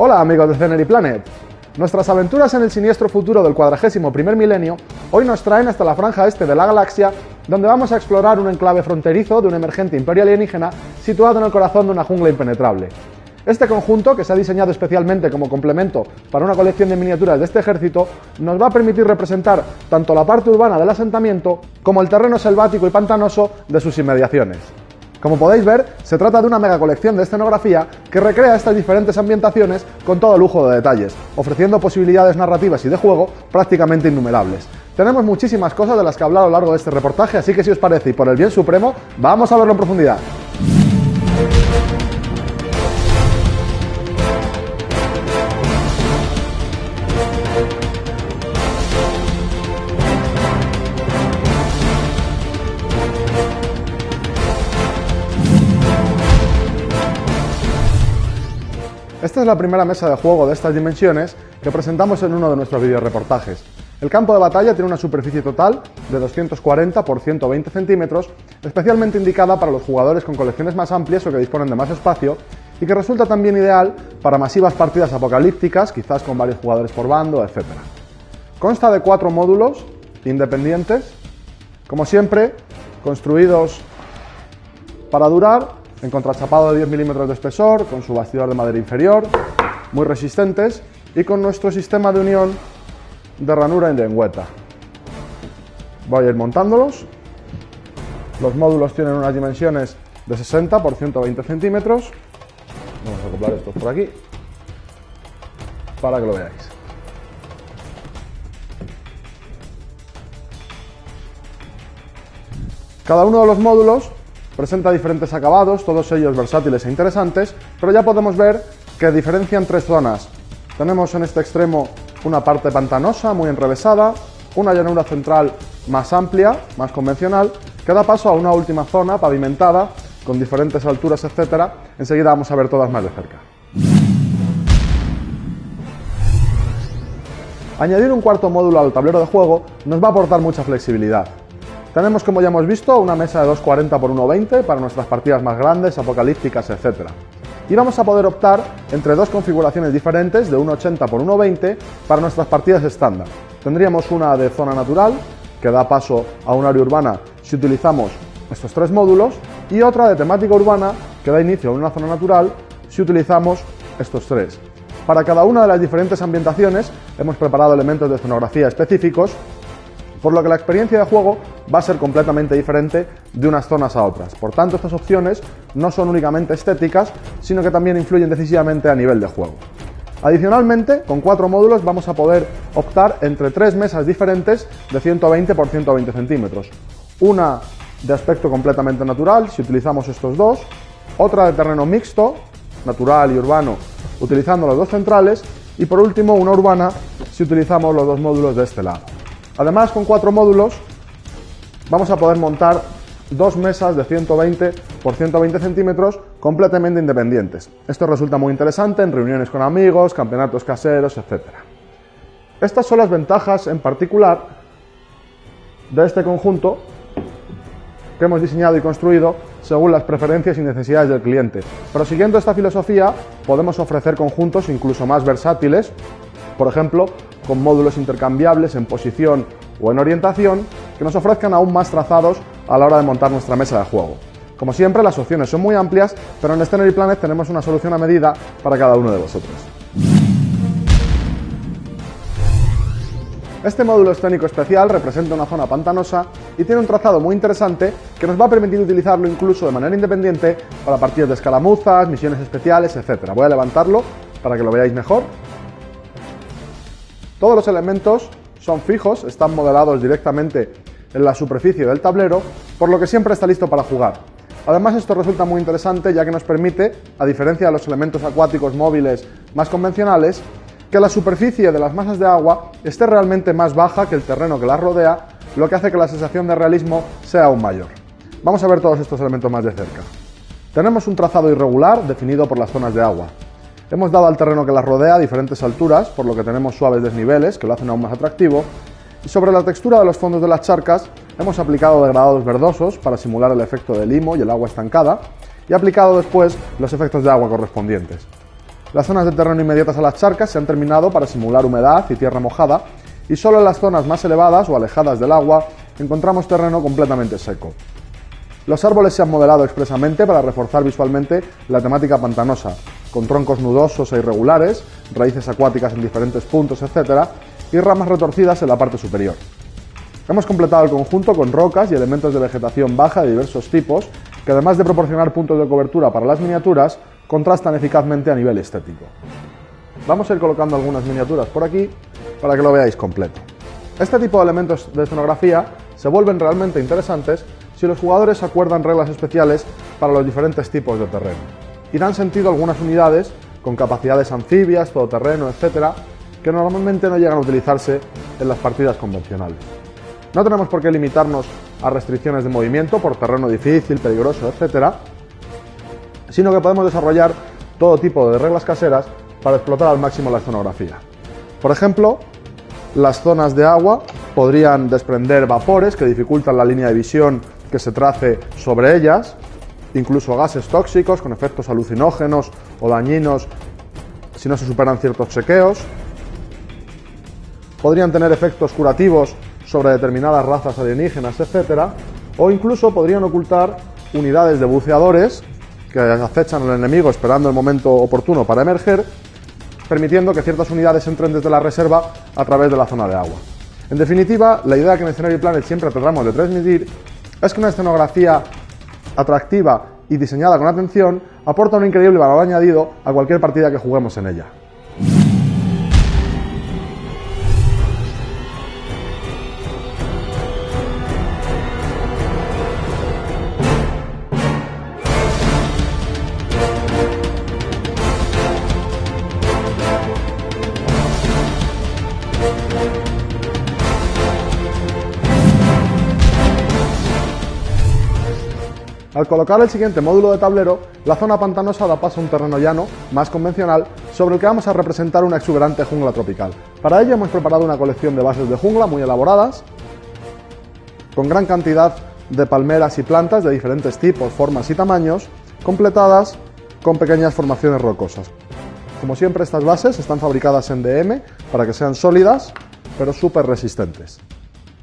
Hola amigos de Scenery Planet. Nuestras aventuras en el siniestro futuro del 41º milenio hoy nos traen hasta la franja este de la galaxia, donde vamos a explorar un enclave fronterizo de un emergente imperio alienígena situado en el corazón de una jungla impenetrable. Este conjunto, que se ha diseñado especialmente como complemento para una colección de miniaturas de este ejército, nos va a permitir representar tanto la parte urbana del asentamiento como el terreno selvático y pantanoso de sus inmediaciones. Como podéis ver, se trata de una mega colección de escenografía que recrea estas diferentes ambientaciones con todo lujo de detalles, ofreciendo posibilidades narrativas y de juego prácticamente innumerables. Tenemos muchísimas cosas de las que hablar a lo largo de este reportaje, así que si os parece y por el bien supremo, vamos a verlo en profundidad. Esta es la primera mesa de juego de estas dimensiones que presentamos en uno de nuestros videoreportajes. El campo de batalla tiene una superficie total de 240 por 120 centímetros, especialmente indicada para los jugadores con colecciones más amplias o que disponen de más espacio, y que resulta también ideal para masivas partidas apocalípticas, quizás con varios jugadores por bando, etc. Consta de 4 módulos independientes, como siempre, construidos para durar, en contrachapado de 10 milímetros de espesor, con su bastidor de madera inferior, muy resistentes, y con nuestro sistema de unión de ranura y lengüeta. Voy a ir montándolos. Los módulos tienen unas dimensiones de 60 por 120 centímetros. Vamos a acoplar estos por aquí, para que lo veáis. Cada uno de los módulos presenta diferentes acabados, todos ellos versátiles e interesantes, pero ya podemos ver que diferencian 3 zonas. Tenemos en este extremo una parte pantanosa, muy enrevesada, una llanura central más amplia, más convencional, que da paso a una última zona pavimentada, con diferentes alturas, etc. Enseguida vamos a ver todas más de cerca. Añadir un cuarto módulo al tablero de juego nos va a aportar mucha flexibilidad. Tenemos, como ya hemos visto, una mesa de 240 por 120 para nuestras partidas más grandes, apocalípticas, etc. Y vamos a poder optar entre 2 configuraciones diferentes de 180 por 120 para nuestras partidas estándar. Tendríamos una de zona natural, que da paso a un área urbana si utilizamos estos 3 módulos, y otra de temática urbana, que da inicio a una zona natural si utilizamos estos 3. Para cada una de las diferentes ambientaciones hemos preparado elementos de escenografía específicos, por lo que la experiencia de juego va a ser completamente diferente de unas zonas a otras. Por tanto, estas opciones no son únicamente estéticas, sino que también influyen decisivamente a nivel de juego. Adicionalmente, con 4 módulos vamos a poder optar entre 3 mesas diferentes de 120 por 120 centímetros. Una de aspecto completamente natural, si utilizamos estos 2, otra de terreno mixto, natural y urbano, utilizando los 2 centrales, y por último una urbana, si utilizamos los 2 módulos de este lado. Además, con 4 módulos vamos a poder montar 2 mesas de 120 por 120 centímetros completamente independientes. Esto resulta muy interesante en reuniones con amigos, campeonatos caseros, etc. Estas son las ventajas en particular de este conjunto que hemos diseñado y construido según las preferencias y necesidades del cliente. Pero siguiendo esta filosofía podemos ofrecer conjuntos incluso más versátiles, por ejemplo, con módulos intercambiables en posición o en orientación que nos ofrezcan aún más trazados a la hora de montar nuestra mesa de juego. Como siempre, las opciones son muy amplias, pero en Scenery Planet tenemos una solución a medida para cada uno de vosotros. Este módulo escénico especial representa una zona pantanosa y tiene un trazado muy interesante que nos va a permitir utilizarlo incluso de manera independiente para partidas de escaramuzas, misiones especiales, etc. Voy a levantarlo para que lo veáis mejor. Todos los elementos son fijos, están modelados directamente en la superficie del tablero, por lo que siempre está listo para jugar. Además, esto resulta muy interesante ya que nos permite, a diferencia de los elementos acuáticos móviles más convencionales, que la superficie de las masas de agua esté realmente más baja que el terreno que las rodea, lo que hace que la sensación de realismo sea aún mayor. Vamos a ver todos estos elementos más de cerca. Tenemos un trazado irregular definido por las zonas de agua. Hemos dado al terreno que las rodea diferentes alturas, por lo que tenemos suaves desniveles que lo hacen aún más atractivo, y sobre la textura de los fondos de las charcas hemos aplicado degradados verdosos para simular el efecto de limo y el agua estancada, y aplicado después los efectos de agua correspondientes. Las zonas de terreno inmediatas a las charcas se han terminado para simular humedad y tierra mojada, y solo en las zonas más elevadas o alejadas del agua encontramos terreno completamente seco. Los árboles se han modelado expresamente para reforzar visualmente la temática pantanosa, con troncos nudosos e irregulares, raíces acuáticas en diferentes puntos, etc., y ramas retorcidas en la parte superior. Hemos completado el conjunto con rocas y elementos de vegetación baja de diversos tipos, que además de proporcionar puntos de cobertura para las miniaturas, contrastan eficazmente a nivel estético. Vamos a ir colocando algunas miniaturas por aquí para que lo veáis completo. Este tipo de elementos de escenografía se vuelven realmente interesantes si los jugadores acuerdan reglas especiales para los diferentes tipos de terreno, y dan sentido a algunas unidades con capacidades anfibias, todoterreno, etc., que normalmente no llegan a utilizarse en las partidas convencionales. No tenemos por qué limitarnos a restricciones de movimiento por terreno difícil, peligroso, etc., sino que podemos desarrollar todo tipo de reglas caseras para explotar al máximo la escenografía. Por ejemplo, las zonas de agua podrían desprender vapores que dificultan la línea de visión que se trace sobre ellas, incluso gases tóxicos con efectos alucinógenos o dañinos si no se superan ciertos chequeos. Podrían tener efectos curativos sobre determinadas razas alienígenas, etc., o incluso podrían ocultar unidades de buceadores que acechan al enemigo esperando el momento oportuno para emerger, permitiendo que ciertas unidades entren desde la reserva a través de la zona de agua. En definitiva, la idea que en Scenario Planet siempre tratamos de transmitir es que una escenografía atractiva y diseñada con atención aporta un increíble valor añadido a cualquier partida que juguemos en ella. Al colocar el siguiente módulo de tablero, la zona pantanosa da paso a un terreno llano, más convencional, sobre el que vamos a representar una exuberante jungla tropical. Para ello hemos preparado una colección de bases de jungla muy elaboradas, con gran cantidad de palmeras y plantas de diferentes tipos, formas y tamaños, completadas con pequeñas formaciones rocosas. Como siempre, estas bases están fabricadas en DM para que sean sólidas, pero súper resistentes.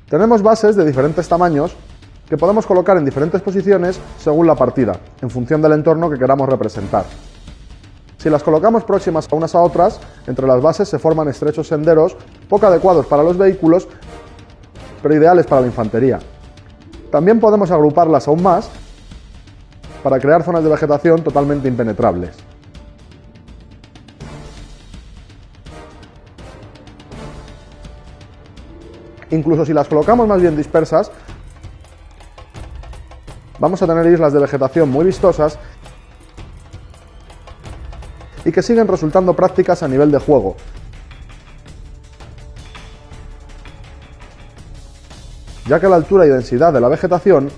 Tenemos bases de diferentes tamaños que podemos colocar en diferentes posiciones según la partida, en función del entorno que queramos representar. Si las colocamos próximas a unas a otras, entre las bases se forman estrechos senderos poco adecuados para los vehículos, pero ideales para la infantería. También podemos agruparlas aún más para crear zonas de vegetación totalmente impenetrables. Incluso si las colocamos más bien dispersas, vamos a tener islas de vegetación muy vistosas y que siguen resultando prácticas a nivel de juego. Ya que la altura y densidad de la vegetación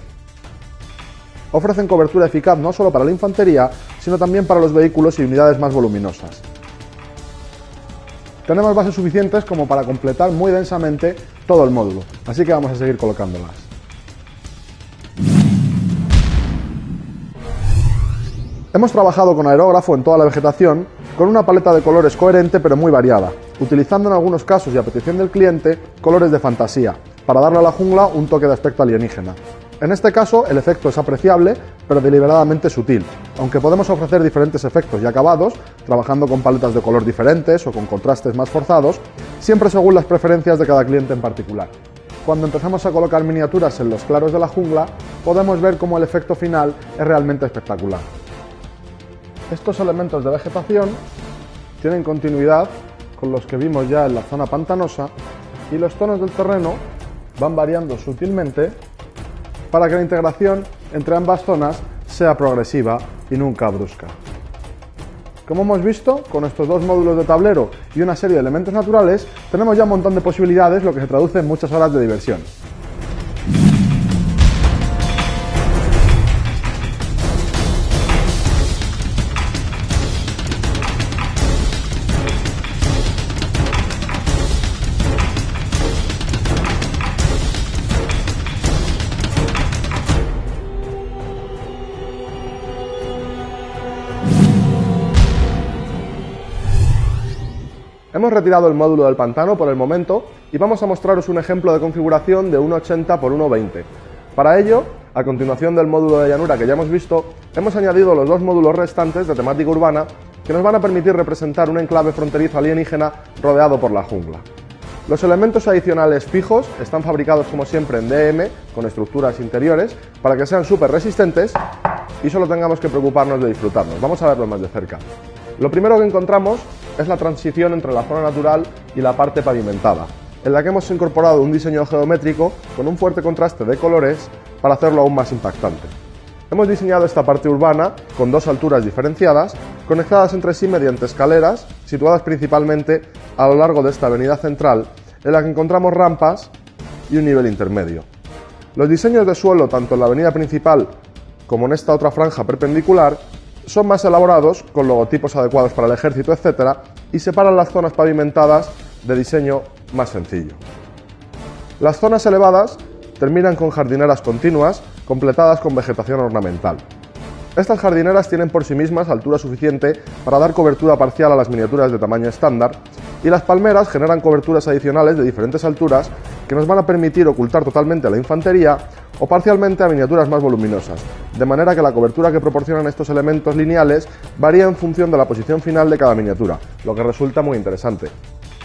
ofrecen cobertura eficaz no solo para la infantería, sino también para los vehículos y unidades más voluminosas. Tenemos bases suficientes como para completar muy densamente todo el módulo, así que vamos a seguir colocándolas. Hemos trabajado con aerógrafo en toda la vegetación, con una paleta de colores coherente pero muy variada, utilizando en algunos casos y a petición del cliente colores de fantasía, para darle a la jungla un toque de aspecto alienígena. En este caso el efecto es apreciable pero deliberadamente sutil, aunque podemos ofrecer diferentes efectos y acabados, trabajando con paletas de color diferentes o con contrastes más forzados, siempre según las preferencias de cada cliente en particular. Cuando empezamos a colocar miniaturas en los claros de la jungla, podemos ver cómo el efecto final es realmente espectacular. Estos elementos de vegetación tienen continuidad con los que vimos ya en la zona pantanosa y los tonos del terreno van variando sutilmente para que la integración entre ambas zonas sea progresiva y nunca brusca. Como hemos visto, con estos dos módulos de tablero y una serie de elementos naturales, tenemos ya un montón de posibilidades, lo que se traduce en muchas horas de diversión. Hemos retirado el módulo del pantano por el momento y vamos a mostraros un ejemplo de configuración de 1,80 x 1,20. Para ello, a continuación del módulo de llanura que ya hemos visto, hemos añadido los dos módulos restantes de temática urbana que nos van a permitir representar un enclave fronterizo alienígena rodeado por la jungla. Los elementos adicionales fijos están fabricados como siempre en DM, con estructuras interiores, para que sean súper resistentes y solo tengamos que preocuparnos de disfrutarlos. Vamos a verlos más de cerca. Lo primero que encontramos es la transición entre la zona natural y la parte pavimentada, en la que hemos incorporado un diseño geométrico con un fuerte contraste de colores para hacerlo aún más impactante. Hemos diseñado esta parte urbana con dos alturas diferenciadas, conectadas entre sí mediante escaleras, situadas principalmente a lo largo de esta avenida central, en la que encontramos rampas y un nivel intermedio. Los diseños de suelo, tanto en la avenida principal como en esta otra franja perpendicular, son más elaborados, con logotipos adecuados para el ejército, etc., y separan las zonas pavimentadas de diseño más sencillo. Las zonas elevadas terminan con jardineras continuas, completadas con vegetación ornamental. Estas jardineras tienen por sí mismas altura suficiente para dar cobertura parcial a las miniaturas de tamaño estándar, y las palmeras generan coberturas adicionales de diferentes alturas que nos van a permitir ocultar totalmente a la infantería o parcialmente a miniaturas más voluminosas, de manera que la cobertura que proporcionan estos elementos lineales varía en función de la posición final de cada miniatura, lo que resulta muy interesante.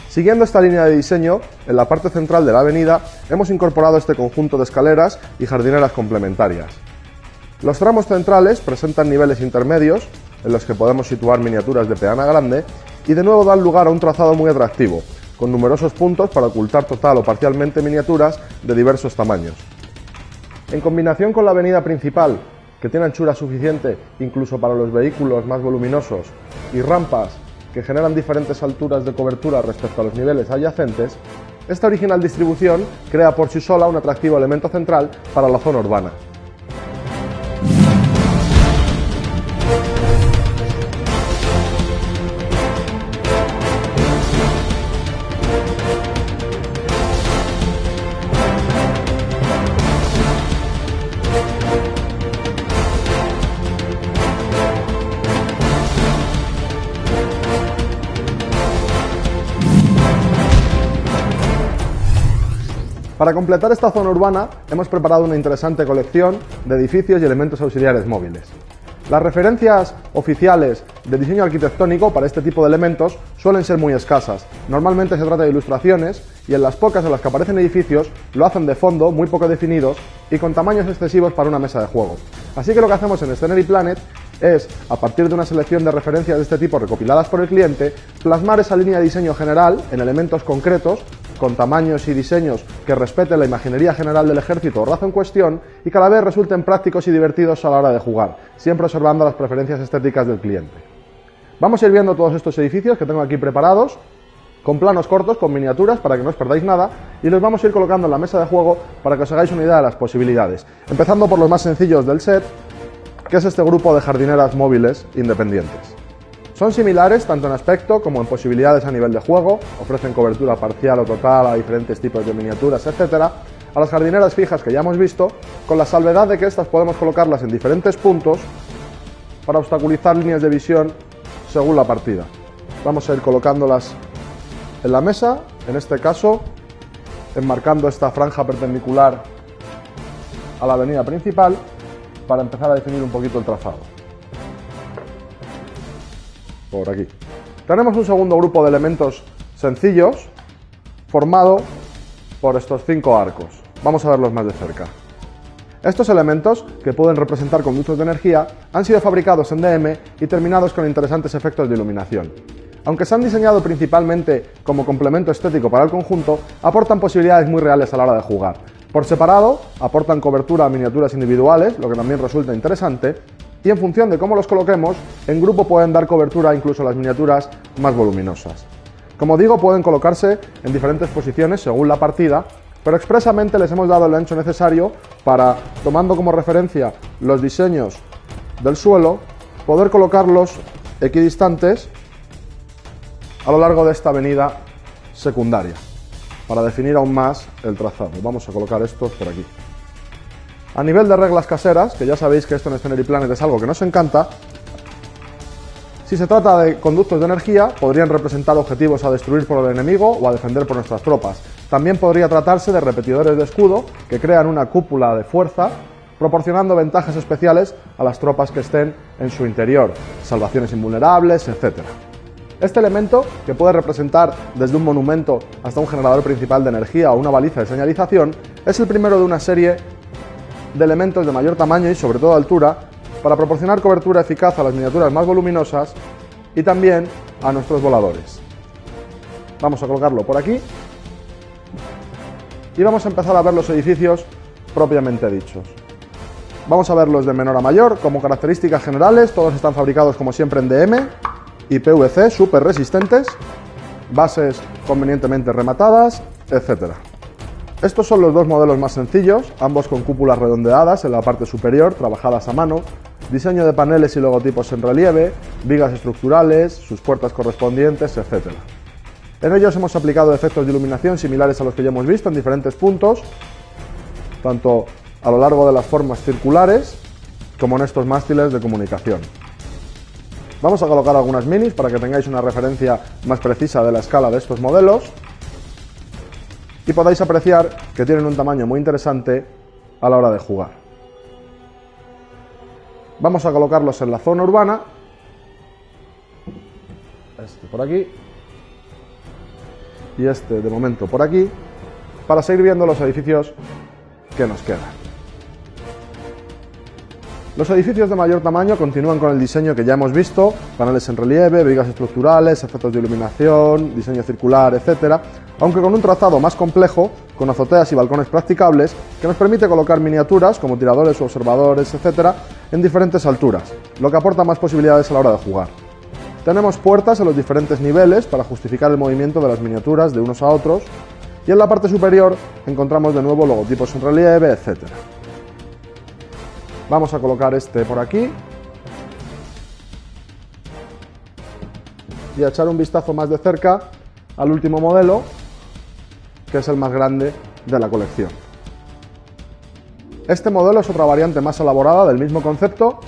Siguiendo esta línea de diseño, en la parte central de la avenida hemos incorporado este conjunto de escaleras y jardineras complementarias. Los tramos centrales presentan niveles intermedios, en los que podemos situar miniaturas de peana grande, y de nuevo dan lugar a un trazado muy atractivo, con numerosos puntos para ocultar total o parcialmente miniaturas de diversos tamaños. En combinación con la avenida principal, que tiene anchura suficiente incluso para los vehículos más voluminosos, y rampas que generan diferentes alturas de cobertura respecto a los niveles adyacentes, esta original distribución crea por sí sola un atractivo elemento central para la zona urbana. Para completar esta zona urbana hemos preparado una interesante colección de edificios y elementos auxiliares móviles. Las referencias oficiales de diseño arquitectónico para este tipo de elementos suelen ser muy escasas. Normalmente se trata de ilustraciones y en las pocas en las que aparecen edificios lo hacen de fondo, muy poco definidos y con tamaños excesivos para una mesa de juego. Así que lo que hacemos en Scenery Planet es, a partir de una selección de referencias de este tipo recopiladas por el cliente, plasmar esa línea de diseño general en elementos concretos, con tamaños y diseños que respeten la imaginería general del ejército o raza en cuestión y que a la vez resulten prácticos y divertidos a la hora de jugar, siempre observando las preferencias estéticas del cliente. Vamos a ir viendo todos estos edificios que tengo aquí preparados, con planos cortos, con miniaturas, para que no os perdáis nada, y los vamos a ir colocando en la mesa de juego para que os hagáis una idea de las posibilidades, empezando por los más sencillos del set, que es este grupo de jardineras móviles independientes. Son similares tanto en aspecto como en posibilidades a nivel de juego, ofrecen cobertura parcial o total a diferentes tipos de miniaturas, etc., a las jardineras fijas que ya hemos visto, con la salvedad de que estas podemos colocarlas en diferentes puntos para obstaculizar líneas de visión según la partida. Vamos a ir colocándolas en la mesa, en este caso enmarcando esta franja perpendicular a la avenida principal para empezar a definir un poquito el trazado. Por aquí. Tenemos un segundo grupo de elementos sencillos formado por estos 5 arcos. Vamos a verlos más de cerca. Estos elementos, que pueden representar conductos de energía, han sido fabricados en DM y terminados con interesantes efectos de iluminación. Aunque se han diseñado principalmente como complemento estético para el conjunto, aportan posibilidades muy reales a la hora de jugar. Por separado, aportan cobertura a miniaturas individuales, lo que también resulta interesante, y en función de cómo los coloquemos, en grupo pueden dar cobertura incluso a las miniaturas más voluminosas. Como digo, pueden colocarse en diferentes posiciones según la partida, pero expresamente les hemos dado el ancho necesario para, tomando como referencia los diseños del suelo, poder colocarlos equidistantes a lo largo de esta avenida secundaria, para definir aún más el trazado. Vamos a colocar estos por aquí. A nivel de reglas caseras, que ya sabéis que esto en Scenery Planet es algo que nos encanta, Si se trata de conductos de energía, podrían representar objetivos a destruir por el enemigo o a defender por nuestras tropas. También podría tratarse de repetidores de escudo que crean una cúpula de fuerza, proporcionando ventajas especiales a las tropas que estén en su interior, salvaciones invulnerables, etc. Este elemento, que puede representar desde un monumento hasta un generador principal de energía o una baliza de señalización, es el primero de una serie de elementos de mayor tamaño y sobre todo altura para proporcionar cobertura eficaz a las miniaturas más voluminosas y también a nuestros voladores. Vamos a colocarlo por aquí y vamos a empezar a ver los edificios propiamente dichos. Vamos a verlos de menor a mayor. Como características generales, todos están fabricados como siempre en DM y PVC, súper resistentes, bases convenientemente rematadas, etc. Estos son los dos modelos más sencillos, ambos con cúpulas redondeadas en la parte superior, trabajadas a mano, diseño de paneles y logotipos en relieve, vigas estructurales, sus puertas correspondientes, etc. En ellos hemos aplicado efectos de iluminación similares a los que ya hemos visto en diferentes puntos, tanto a lo largo de las formas circulares como en estos mástiles de comunicación. Vamos a colocar algunas minis para que tengáis una referencia más precisa de la escala de estos modelos y podáis apreciar que tienen un tamaño muy interesante a la hora de jugar. Vamos a colocarlos en la zona urbana, este por aquí y este de momento por aquí, para seguir viendo los edificios que nos quedan. Los edificios de mayor tamaño continúan con el diseño que ya hemos visto, paneles en relieve, vigas estructurales, efectos de iluminación, diseño circular, etc., aunque con un trazado más complejo, con azoteas y balcones practicables, que nos permite colocar miniaturas como tiradores o observadores, etc., en diferentes alturas, lo que aporta más posibilidades a la hora de jugar. Tenemos puertas en los diferentes niveles para justificar el movimiento de las miniaturas de unos a otros, y en la parte superior encontramos de nuevo logotipos en relieve, etc. Vamos a colocar este por aquí y a echar un vistazo más de cerca al último modelo, que es el más grande de la colección. Este modelo es otra variante más elaborada del mismo concepto.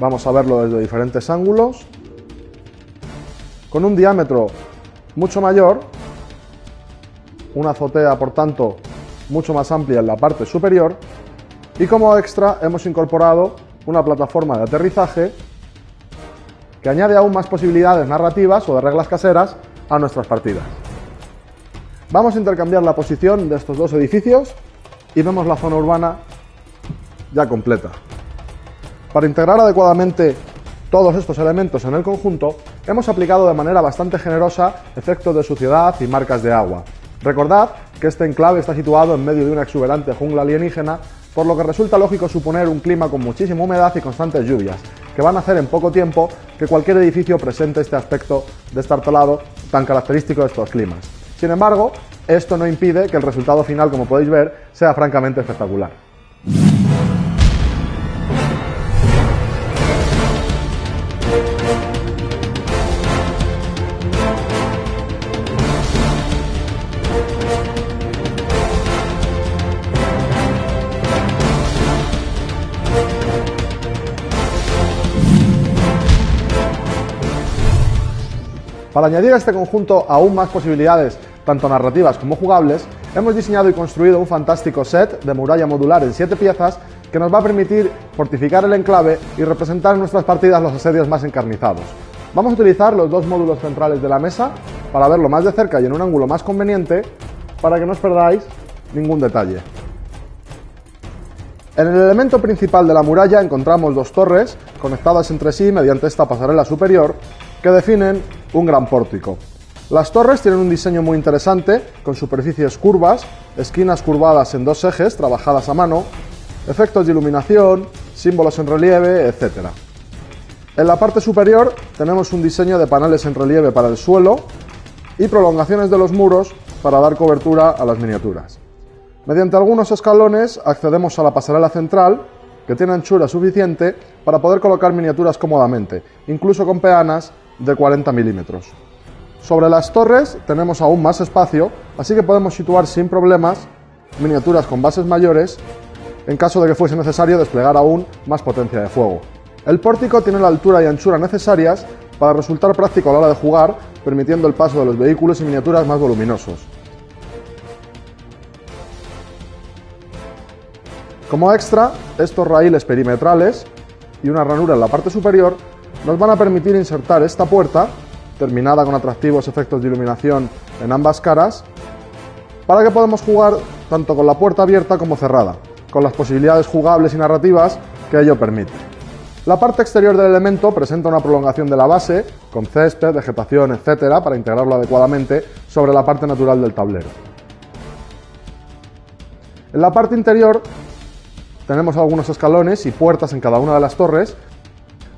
Vamos a verlo desde diferentes ángulos, con un diámetro mucho mayor, una azotea por tanto mucho más amplia en la parte superior, y como extra hemos incorporado una plataforma de aterrizaje que añade aún más posibilidades narrativas o de reglas caseras a nuestras partidas. Vamos a intercambiar la posición de estos dos edificios y vemos la zona urbana ya completa. Para integrar adecuadamente todos estos elementos en el conjunto, hemos aplicado de manera bastante generosa efectos de suciedad y marcas de agua. Recordad que este enclave está situado en medio de una exuberante jungla alienígena, por lo que resulta lógico suponer un clima con muchísima humedad y constantes lluvias, que van a hacer en poco tiempo que cualquier edificio presente este aspecto destartalado tan característico de estos climas. Sin embargo, esto no impide que el resultado final, como podéis ver, sea francamente espectacular. Para añadir a este conjunto aún más posibilidades, tanto narrativas como jugables, hemos diseñado y construido un fantástico set de muralla modular en 7 piezas que nos va a permitir fortificar el enclave y representar en nuestras partidas los asedios más encarnizados. Vamos a utilizar los dos módulos centrales de la mesa para verlo más de cerca y en un ángulo más conveniente, para que no os perdáis ningún detalle. En el elemento principal de la muralla encontramos dos torres conectadas entre sí mediante esta pasarela superior que definen un gran pórtico. Las torres tienen un diseño muy interesante, con superficies curvas, esquinas curvadas en dos ejes trabajadas a mano, efectos de iluminación, símbolos en relieve, etc. En la parte superior tenemos un diseño de paneles en relieve para el suelo y prolongaciones de los muros para dar cobertura a las miniaturas. Mediante algunos escalones accedemos a la pasarela central, que tiene anchura suficiente para poder colocar miniaturas cómodamente, incluso con peanas de 40 milímetros. Sobre las torres tenemos aún más espacio, así que podemos situar sin problemas miniaturas con bases mayores en caso de que fuese necesario desplegar aún más potencia de fuego. El pórtico tiene la altura y anchura necesarias para resultar práctico a la hora de jugar, permitiendo el paso de los vehículos y miniaturas más voluminosos. Como extra, estos raíles perimetrales y una ranura en la parte superior nos van a permitir insertar esta puerta, terminada con atractivos efectos de iluminación en ambas caras, para que podamos jugar tanto con la puerta abierta como cerrada, con las posibilidades jugables y narrativas que ello permite. La parte exterior del elemento presenta una prolongación de la base, con césped, vegetación, etc., para integrarlo adecuadamente sobre la parte natural del tablero. En la parte interior tenemos algunos escalones y puertas en cada una de las torres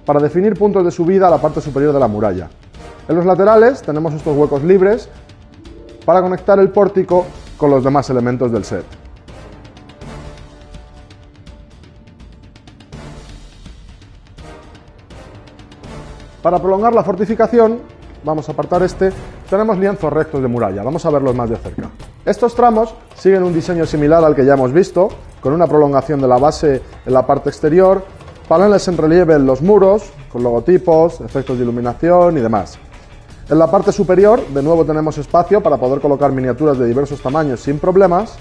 para definir puntos de subida a la parte superior de la muralla. En los laterales tenemos estos huecos libres para conectar el pórtico con los demás elementos del set. Para prolongar la fortificación, vamos a apartar tenemos lienzos rectos de muralla, vamos a verlos más de cerca. Estos tramos siguen un diseño similar al que ya hemos visto, con una prolongación de la base en la parte exterior, paneles en relieve en los muros, con logotipos, efectos de iluminación y demás. En la parte superior, de nuevo tenemos espacio para poder colocar miniaturas de diversos tamaños sin problemas,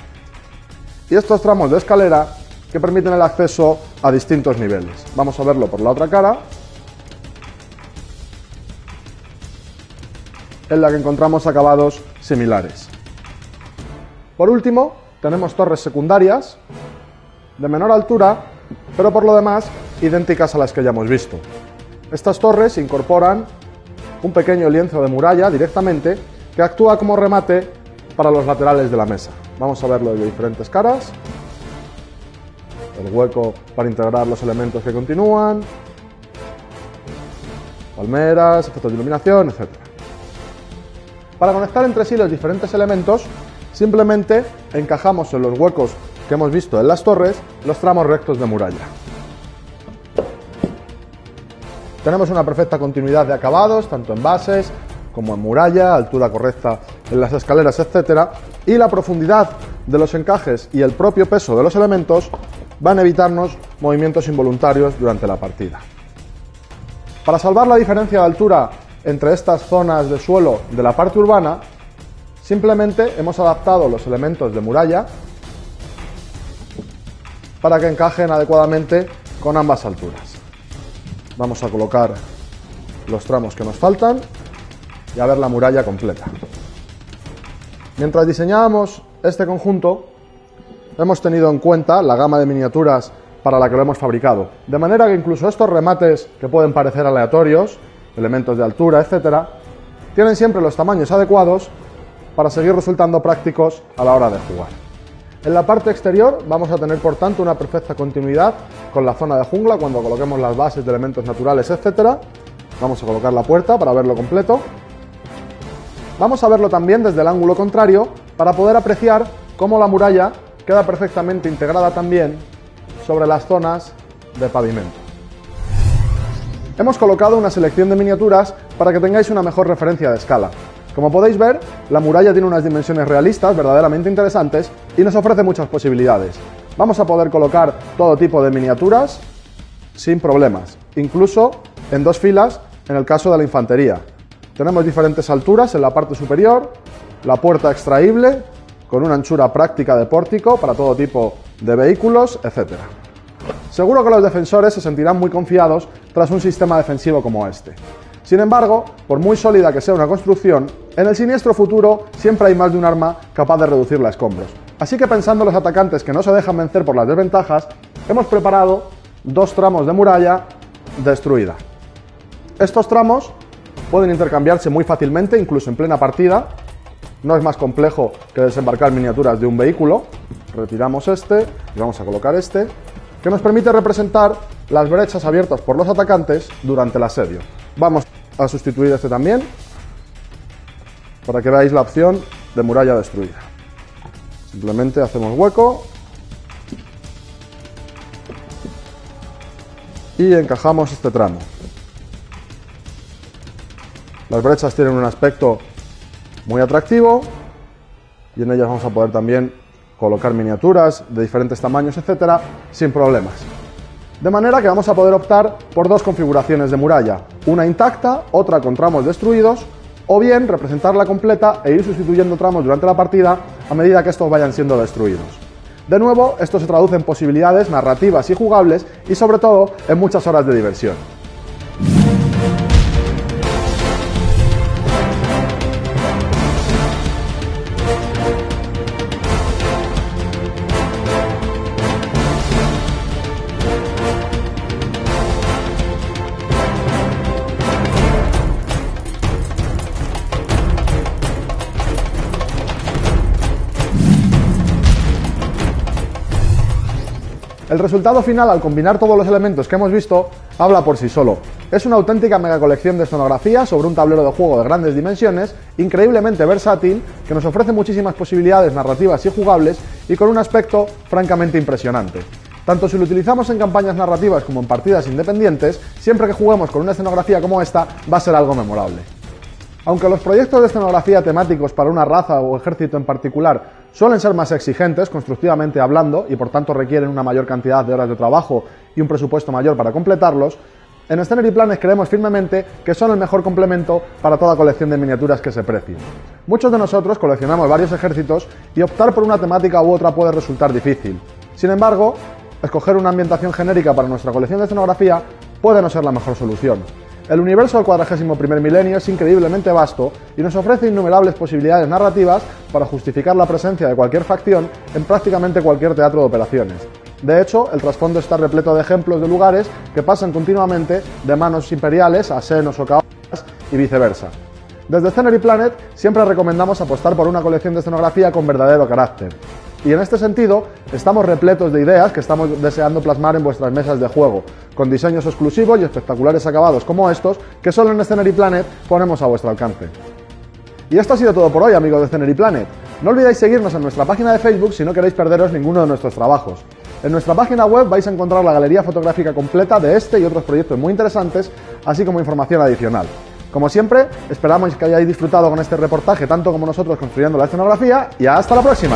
y estos tramos de escalera que permiten el acceso a distintos niveles. Vamos a verlo por la otra cara, en la que encontramos acabados similares. Por último, tenemos torres secundarias, de menor altura, pero por lo demás idénticas a las que ya hemos visto. Estas torres incorporan un pequeño lienzo de muralla directamente que actúa como remate para los laterales de la mesa. Vamos a verlo de diferentes caras. El hueco para integrar los elementos que continúan, palmeras, efectos de iluminación, etc. Para conectar entre sí los diferentes elementos, simplemente encajamos en los huecos que hemos visto en las torres los tramos rectos de muralla. Tenemos una perfecta continuidad de acabados, tanto en bases como en muralla, altura correcta en las escaleras, etc. Y la profundidad de los encajes y el propio peso de los elementos van a evitarnos movimientos involuntarios durante la partida. Para salvar la diferencia de altura entre estas zonas de suelo de la parte urbana, simplemente hemos adaptado los elementos de muralla para que encajen adecuadamente con ambas alturas. Vamos a colocar los tramos que nos faltan y a ver la muralla completa. Mientras diseñábamos este conjunto, hemos tenido en cuenta la gama de miniaturas para la que lo hemos fabricado, de manera que incluso estos remates que pueden parecer aleatorios, elementos de altura, etc., tienen siempre los tamaños adecuados para seguir resultando prácticos a la hora de jugar. En la parte exterior vamos a tener por tanto una perfecta continuidad con la zona de jungla cuando coloquemos las bases de elementos naturales, etc. Vamos a colocar la puerta para verlo completo. Vamos a verlo también desde el ángulo contrario para poder apreciar cómo la muralla queda perfectamente integrada también sobre las zonas de pavimento. Hemos colocado una selección de miniaturas para que tengáis una mejor referencia de escala. Como podéis ver, la muralla tiene unas dimensiones realistas, verdaderamente interesantes, y nos ofrece muchas posibilidades. Vamos a poder colocar todo tipo de miniaturas sin problemas, incluso en dos filas en el caso de la infantería. Tenemos diferentes alturas en la parte superior, la puerta extraíble, con una anchura práctica de pórtico para todo tipo de vehículos, etc. Seguro que los defensores se sentirán muy confiados tras un sistema defensivo como este. Sin embargo, por muy sólida que sea una construcción, en el siniestro futuro siempre hay más de un arma capaz de reducirla a escombros. Así que pensando en los atacantes que no se dejan vencer por las desventajas, hemos preparado dos tramos de muralla destruida. Estos tramos pueden intercambiarse muy fácilmente, incluso en plena partida. No es más complejo que desembarcar miniaturas de un vehículo. Retiramos este y vamos a colocar este, que nos permite representar las brechas abiertas por los atacantes durante el asedio. Vamos a sustituir este también, para que veáis la opción de muralla destruida. Simplemente hacemos hueco y encajamos este tramo. Las brechas tienen un aspecto muy atractivo y en ellas vamos a poder también colocar miniaturas de diferentes tamaños, etcétera, sin problemas. De manera que vamos a poder optar por dos configuraciones de muralla, una intacta, otra con tramos destruidos, o bien representarla completa e ir sustituyendo tramos durante la partida a medida que estos vayan siendo destruidos. De nuevo, esto se traduce en posibilidades narrativas y jugables y sobre todo en muchas horas de diversión. El resultado final, al combinar todos los elementos que hemos visto, habla por sí solo. Es una auténtica mega colección de escenografía sobre un tablero de juego de grandes dimensiones, increíblemente versátil, que nos ofrece muchísimas posibilidades narrativas y jugables y con un aspecto francamente impresionante. Tanto si lo utilizamos en campañas narrativas como en partidas independientes, siempre que juguemos con una escenografía como esta, va a ser algo memorable. Aunque los proyectos de escenografía temáticos para una raza o ejército en particular suelen ser más exigentes, constructivamente hablando, y por tanto requieren una mayor cantidad de horas de trabajo y un presupuesto mayor para completarlos, en Scenery Planet creemos firmemente que son el mejor complemento para toda colección de miniaturas que se precie. Muchos de nosotros coleccionamos varios ejércitos y optar por una temática u otra puede resultar difícil. Sin embargo, escoger una ambientación genérica para nuestra colección de escenografía puede no ser la mejor solución. El universo del 41º milenio es increíblemente vasto y nos ofrece innumerables posibilidades narrativas para justificar la presencia de cualquier facción en prácticamente cualquier teatro de operaciones. De hecho, el trasfondo está repleto de ejemplos de lugares que pasan continuamente de manos imperiales a senos o caóticas y viceversa. Desde Scenery Planet siempre recomendamos apostar por una colección de escenografía con verdadero carácter. Y en este sentido, estamos repletos de ideas que estamos deseando plasmar en vuestras mesas de juego, con diseños exclusivos y espectaculares acabados como estos, que solo en Scenery Planet ponemos a vuestro alcance. Y esto ha sido todo por hoy, amigos de Scenery Planet. No olvidéis seguirnos en nuestra página de Facebook si no queréis perderos ninguno de nuestros trabajos. En nuestra página web vais a encontrar la galería fotográfica completa de este y otros proyectos muy interesantes, así como información adicional. Como siempre, esperamos que hayáis disfrutado con este reportaje tanto como nosotros construyendo la escenografía y hasta la próxima.